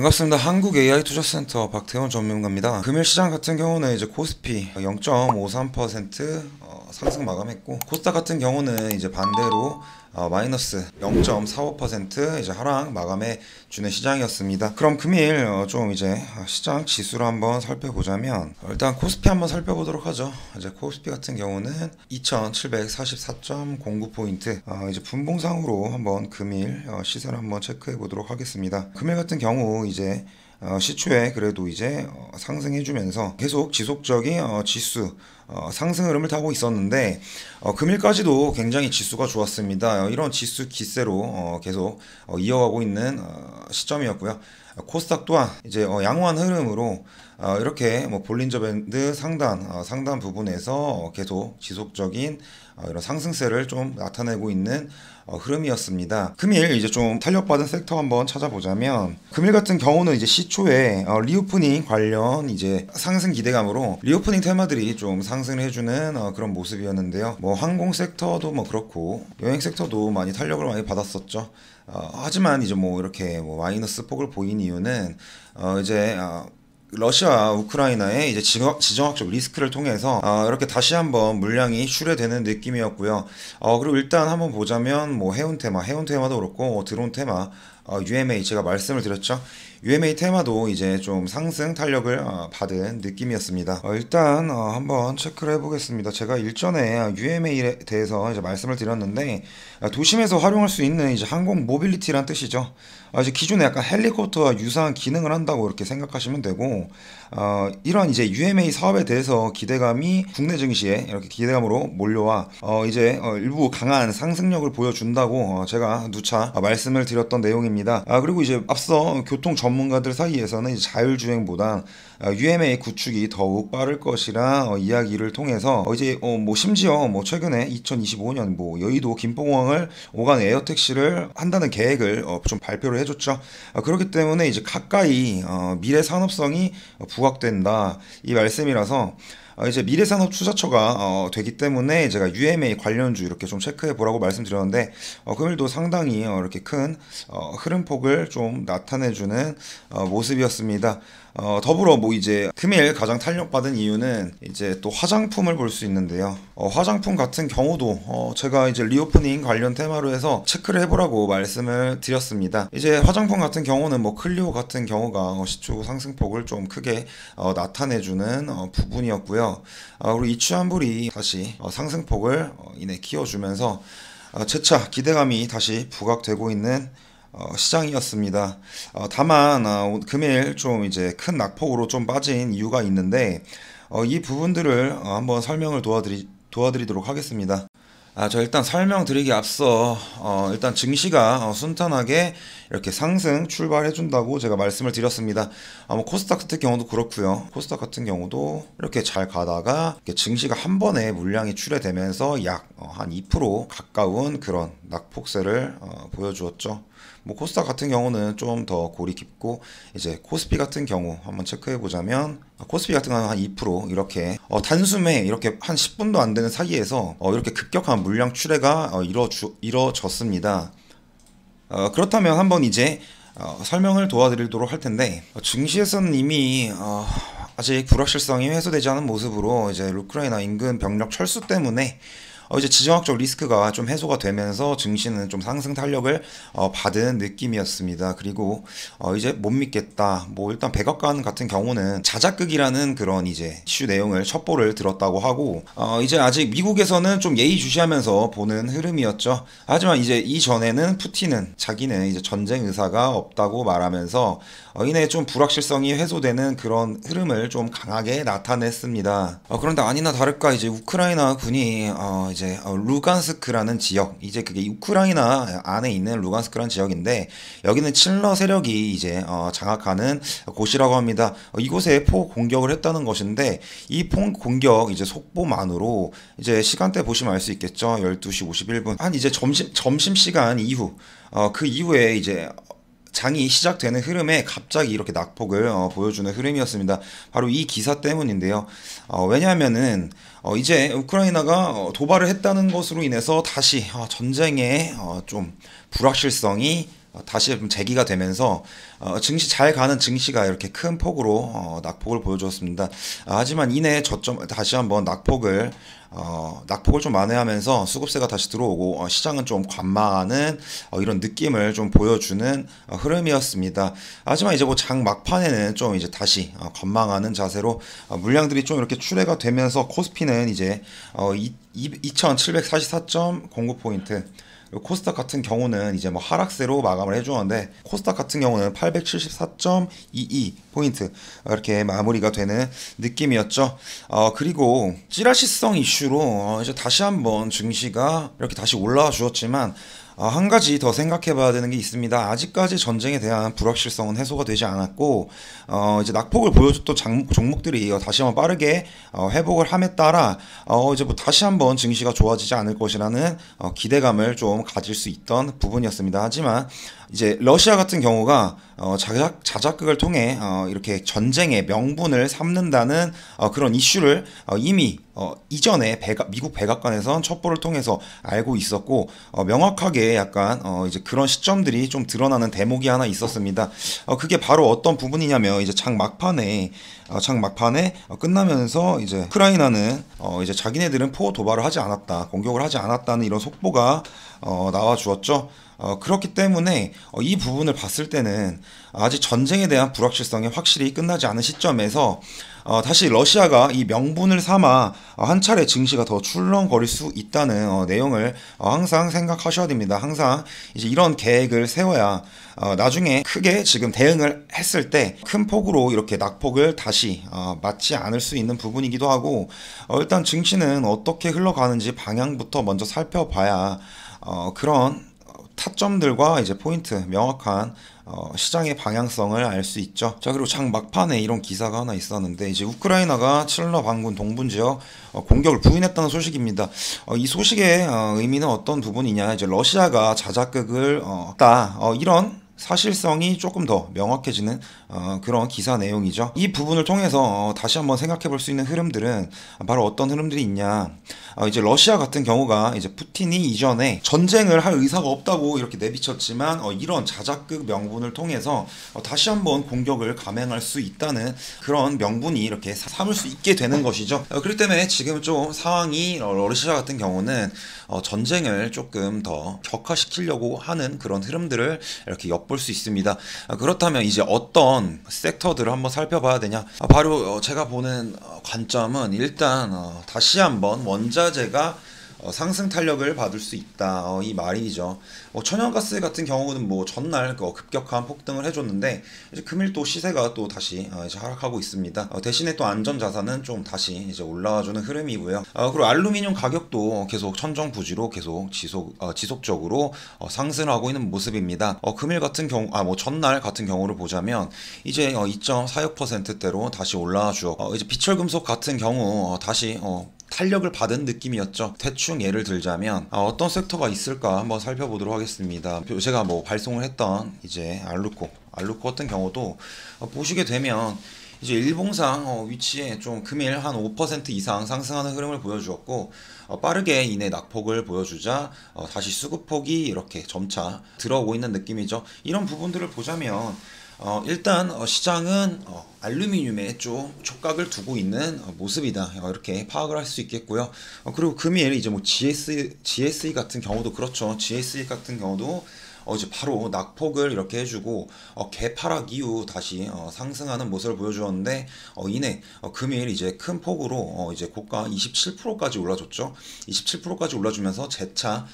반갑습니다. 한국 AI 투자센터 박태원 전문가입니다. 금일 시장 같은 경우는 이제 코스피 0.53% 상승 마감했고, 코스닥 같은 경우는 이제 반대로 마이너스 0.45% 이제 하락 마감해 주는 시장이었습니다. 그럼 금일 좀 이제 시장 지수를 한번 살펴보자면, 일단 코스피 한번 살펴보도록 하죠. 이제 코스피 같은 경우는 2744.09포인트, 이제 분봉상으로 한번 금일 시세를 한번 체크해 보도록 하겠습니다. 금일 같은 경우 이제 시초에 그래도 이제 상승해주면서 계속 지속적인 지수 상승 흐름을 타고 있었는데, 금일까지도 굉장히 지수가 좋았습니다. 이런 지수 기세로 계속 이어가고 있는 시점이었고요. 코스닥 또한 이제 양호한 흐름으로 이렇게 볼린저 밴드 상단 부분에서 계속 지속적인 이런 상승세를 좀 나타내고 있는 흐름이었습니다. 금일 이제 좀 탄력받은 섹터 한번 찾아보자면, 금일 같은 경우는 이제 시초에 리오프닝 관련 이제 상승 기대감으로 리오프닝 테마들이 좀 상승을 해주는 그런 모습이었는데요. 항공 섹터도 그렇고 여행 sek터도 많이 탄력을 많이 받았었죠. 하지만 이제 이렇게 마이너스 폭을 보인 이유는 이제 러시아 우크라이나의 이제 지정학적 리스크를 통해서 이렇게 다시 한번 물량이 출회되는 느낌이었고요. 그리고 일단 한번 보자면 해운 테마도 그렇고 드론 테마, UMA 제가 말씀을 드렸죠. UMA 테마도 이제 좀 상승 탄력을 받은 느낌이었습니다. 일단 한번 체크를 해보겠습니다. 제가 일전에 UMA에 대해서 이제 말씀을 드렸는데, 도심에서 활용할 수 있는 이제 항공 모빌리티란 뜻이죠. 이제 기존에 약간 헬리콥터와 유사한 기능을 한다고 이렇게 생각하시면 되고, 이런 이제 UMA 사업에 대해서 기대감이 국내 증시에 이렇게 기대감으로 몰려와 이제 일부 강한 상승력을 보여준다고 제가 누차 말씀을 드렸던 내용입니다. 그리고 이제 앞서 교통 전문가들 사이에서는 이제 자율주행보다 UMA 구축이 더욱 빠를 것이라 이야기를 통해서 이제 심지어 최근에 2025년 여의도 김포공항을 오간 에어택시를 한다는 계획을 좀 발표를 해줬죠. 그렇기 때문에 이제 가까이 미래 산업성이 부각된다 이 말씀이라서, 이제 미래산업 투자처가 되기 때문에 제가 UMA 관련주 이렇게 좀 체크해 보라고 말씀드렸는데, 금일도 상당히 이렇게 큰 흐름폭을 좀 나타내주는 모습이었습니다. 더불어 이제 금일 가장 탄력받은 이유는 이제 또 화장품을 볼 수 있는데요. 화장품 같은 경우도 제가 이제 리오프닝 관련 테마로 해서 체크를 해보라고 말씀을 드렸습니다. 이제 화장품 같은 경우는 클리오 같은 경우가 시초 상승폭을 좀 크게 나타내주는 부분이었고요. 그리고 이추한불이 다시 상승폭을 이내 키워주면서 재차 기대감이 다시 부각되고 있는 시장이었습니다. 다만 금일 좀 이제 큰 낙폭으로 좀 빠진 이유가 있는데, 이 부분들을 한번 설명을 도와드리도록 하겠습니다. 저 일단 설명드리기 앞서 일단 증시가 순탄하게 이렇게 상승 출발해준다고 제가 말씀을 드렸습니다. 코스닥 같은 경우도 그렇고요. 코스닥 같은 경우도 이렇게 잘 가다가 이렇게 증시가 한 번에 물량이 출회되면서 약 한 2% 가까운 그런 낙폭세를 보여주었죠. 코스닥 같은 경우는 좀 더 골이 깊고, 이제 코스피 같은 경우 한번 체크해 보자면, 코스피 같은 경우는 한 2% 이렇게 단숨에 이렇게 한 10분도 안 되는 사이에서 이렇게 급격한 물량 출회가 이뤄졌습니다. 그렇다면 한번 이제 설명을 도와드리도록 할 텐데, 증시에서는 이미 아직 불확실성이 해소되지 않은 모습으로 이제 우크라이나 인근 병력 철수 때문에 이제 지정학적 리스크가 좀 해소가 되면서 증시는 좀 상승 탄력을 받은 느낌이었습니다. 그리고 이제 못 믿겠다. 일단 백악관 같은 경우는 자작극이라는 그런 이제 이슈 내용을 첩보를 들었다고 하고, 이제 아직 미국에서는 좀 예의주시하면서 보는 흐름이었죠. 하지만 이제 이전에는 푸틴은 자기는 이제 전쟁 의사가 없다고 말하면서 이내 좀 불확실성이 해소되는 그런 흐름을 좀 강하게 나타냈습니다. 그런데 아니나 다를까 이제 우크라이나 군이 이제 루간스크라는 지역, 이제 그게 우크라이나 안에 있는 루간스크라는 지역인데, 여기는 친러 세력이 이제 장악하는 곳이라고 합니다. 이곳에 포 공격을 했다는 것인데, 이 포 공격 이제 속보만으로 이제 시간대 보시면 알 수 있겠죠. 12시 51분 한 이제 점심 시간 이후 그 이후에 이제 장이 시작되는 흐름에 갑자기 이렇게 낙폭을 보여주는 흐름이었습니다. 바로 이 기사 때문인데요. 왜냐하면은 이제 우크라이나가 도발을 했다는 것으로 인해서 다시 전쟁의 좀 불확실성이 다시 좀 재기가 되면서 증시 잘 가는 증시가 이렇게 큰 폭으로 낙폭을 보여주었습니다. 하지만 이내 저점 다시 한번 낙폭을 좀 만회하면서 수급세가 다시 들어오고 시장은 좀 관망하는 이런 느낌을 좀 보여주는 흐름이었습니다. 하지만 이제 뭐 장 막판에는 좀 이제 다시 관망하는 자세로 물량들이 좀 이렇게 출회가 되면서 코스피는 이제 2744.09포인트, 코스닥 같은 경우는 이제 뭐 하락세로 마감을 해주었는데, 코스닥 같은 경우는 874.22포인트 이렇게 마무리가 되는 느낌이었죠. 그리고 찌라시성 이슈로 이제 다시 한번 증시가 이렇게 다시 올라와 주었지만, 한 가지 더 생각해 봐야 되는 게 있습니다. 아직까지 전쟁에 대한 불확실성은 해소가 되지 않았고, 이제 낙폭을 보여줬던 종목들이 다시 한번 빠르게 회복을 함에 따라 이제 뭐 다시 한번 증시가 좋아지지 않을 것이라는 기대감을 좀 가질 수 있던 부분이었습니다. 하지만 이제 러시아 같은 경우가 자작극을 통해 이렇게 전쟁의 명분을 삼는다는 그런 이슈를 이미 이전에 미국 백악관에선 첩보를 통해서 알고 있었고, 명확하게 약간 이제 그런 시점들이 좀 드러나는 대목이 하나 있었습니다. 그게 바로 어떤 부분이냐면, 이제 장 막판에 끝나면서 이제 우크라이나는 이제 자기네들은 포 도발을 하지 않았다, 공격을 하지 않았다는 이런 속보가 나와 주었죠. 그렇기 때문에 이 부분을 봤을 때는 아직 전쟁에 대한 불확실성이 확실히 끝나지 않은 시점에서 다시 러시아가 이 명분을 삼아 한 차례 증시가 더 출렁거릴 수 있다는 내용을 항상 생각하셔야 됩니다. 항상 이제 이런 계획을 세워야 나중에 크게 지금 대응을 했을 때 큰 폭으로 이렇게 낙폭을 다시 맞지 않을 수 있는 부분이기도 하고, 일단 증시는 어떻게 흘러가는지 방향부터 먼저 살펴봐야 그런 타점들과 이제 포인트, 명확한 시장의 방향성을 알 수 있죠. 자, 그리고 장 막판에 이런 기사가 하나 있었는데, 이제 우크라이나가 칠러 반군 동부 지역 공격을 부인했다는 소식입니다. 이 소식의 의미는 어떤 부분이냐, 이제 러시아가 자작극을 했다, 이런 사실성이 조금 더 명확해지는 그런 기사 내용이죠. 이 부분을 통해서 다시 한번 생각해 볼 수 있는 흐름들은 바로 어떤 흐름들이 있냐, 이제 러시아 같은 경우가 이제 푸틴이 이전에 전쟁을 할 의사가 없다고 이렇게 내비쳤지만 이런 자작극 명분을 통해서 다시 한번 공격을 감행할 수 있다는 그런 명분이 이렇게 삼을 수 있게 되는 것이죠. 그렇기 때문에 지금 좀 상황이 러시아 같은 경우는 전쟁을 조금 더 격화시키려고 하는 그런 흐름들을 이렇게 엿볼 수 있습니다. 그렇다면 이제 어떤 섹터들을 한번 살펴봐야 되냐, 바로 제가 보는 관점은 일단 다시 한번 원자재가 상승 탄력을 받을 수 있다, 이 말이죠. 천연가스 같은 경우는 뭐 전날 급격한 폭등을 해줬는데, 이제 금일 또 시세가 또 다시 이제 하락하고 있습니다. 대신에 또 안전자산은 좀 다시 이제 올라와주는 흐름이고요. 그리고 알루미늄 가격도 계속 천정부지로 계속 지속적으로 상승하고 있는 모습입니다. 금일 같은 경우, 뭐 전날 같은 경우를 보자면 이제 2.46%대로 다시 올라와 주었고, 이제 비철금속 같은 경우 다시 탄력을 받은 느낌이었죠. 대충 예를 들자면 어떤 섹터가 있을까 한번 살펴보도록 하겠습니다. 제가 뭐 발송을 했던 이제 알루코 같은 경우도 보시게 되면 이제 일봉상 위치에 좀 금일 한 5% 이상 상승하는 흐름을 보여주었고, 빠르게 이내 낙폭을 보여주자 다시 수급폭이 이렇게 점차 들어오고 있는 느낌이죠. 이런 부분들을 보자면 일단 시장은 알루미늄에 좀 촉각을 두고 있는 모습이다, 이렇게 파악을 할 수 있겠고요. 그리고 금일 이제 뭐 GSE 같은 경우도 그렇죠. GSE 같은 경우도 이제 바로 낙폭을 이렇게 해주고 개파락 이후 다시 상승하는 모습을 보여주었는데, 이내 금일 이제 큰 폭으로 이제 고가 27%까지 올라줬죠. 27%까지 올라주면서 재차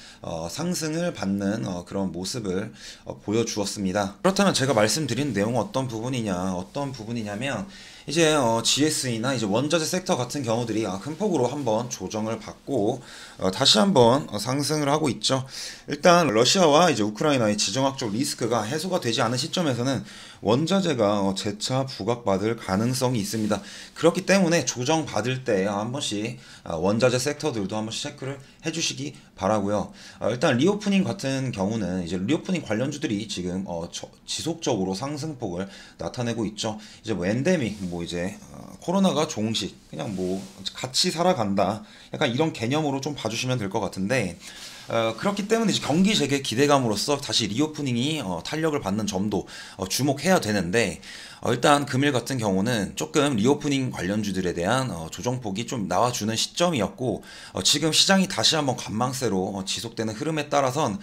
상승을 받는 그런 모습을 보여주었습니다. 그렇다면 제가 말씀드린 내용은 어떤 부분이냐면 이제 GSE나 이제 원자재 섹터 같은 경우들이 큰 폭으로 한번 조정을 받고 다시 한번 상승을 하고 있죠. 일단 러시아와 이제 우크라이나의 지정학적 리스크가 해소가 되지 않은 시점에서는 원자재가 재차 부각받을 가능성이 있습니다. 그렇기 때문에 조정 받을 때 한 번씩 원자재 섹터들도 한 번씩 체크를 해주시기 바라고요. 일단 리오프닝 같은 경우는 이제 리오프닝 관련주들이 지금 지속적으로 상승폭을 나타내고 있죠. 이제 뭐 엔데믹, 뭐 이제 코로나가 종식, 그냥 뭐 같이 살아간다, 약간 이런 개념으로 좀 봐주시면 될 것 같은데, 그렇기 때문에 이제 경기 재개 기대감으로써 다시 리오프닝이 탄력을 받는 점도 주목해야 되는데 일단 금일 같은 경우는 조금 리오프닝 관련주들에 대한 조정폭이 좀 나와주는 시점이었고 지금 시장이 다시 한번 관망세로 지속되는 흐름에 따라선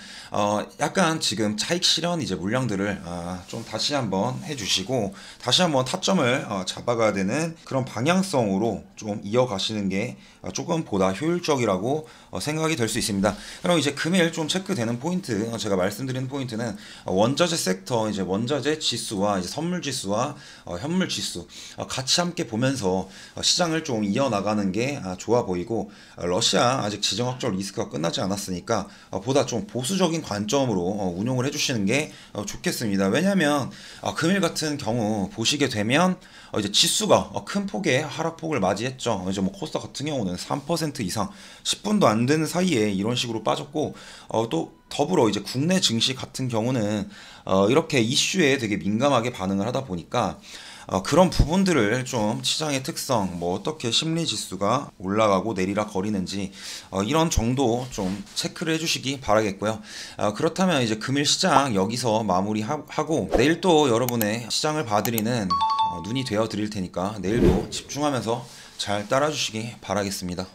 약간 지금 차익 실현 이제 물량들을 좀 다시 한번 해주시고 다시 한번 타점을 잡아가야 되는 그런 방향성으로 좀 이어가시는 게 조금 보다 효율적이라고 생각이 될 수 있습니다. 그럼 이제 금일 좀 체크되는 포인트, 제가 말씀드리는 포인트는 원자재 섹터 이제 원자재 지수와 이제 선물 지수와 현물 지수 같이 함께 보면서 시장을 좀 이어나가는 게 좋아 보이고 러시아 아직 지정학적 리스크가 끝나지 않았으니까 보다 좀 보수적인 관점으로 운용을 해주시는 게 좋겠습니다. 왜냐하면 금일 같은 경우 보시게 되면 이제 지수가 큰 폭의 하락폭을 맞이했죠. 이제 뭐 코스닥 같은 경우는 3% 이상 10분도 안 되는 사이에 이런 식으로 빠졌고 또 더불어 이제 국내 증시 같은 경우는 이렇게 이슈에 되게 민감하게 반응을 하다 보니까 그런 부분들을 좀 시장의 특성, 뭐 어떻게 심리 지수가 올라가고 내리락 거리는지 이런 정도 좀 체크를 해주시기 바라겠고요. 그렇다면 이제 금일 시장 여기서 마무리하고 내일 또 여러분의 시장을 봐드리는 눈이 되어 드릴 테니까 내일도 집중하면서 잘 따라주시기 바라겠습니다.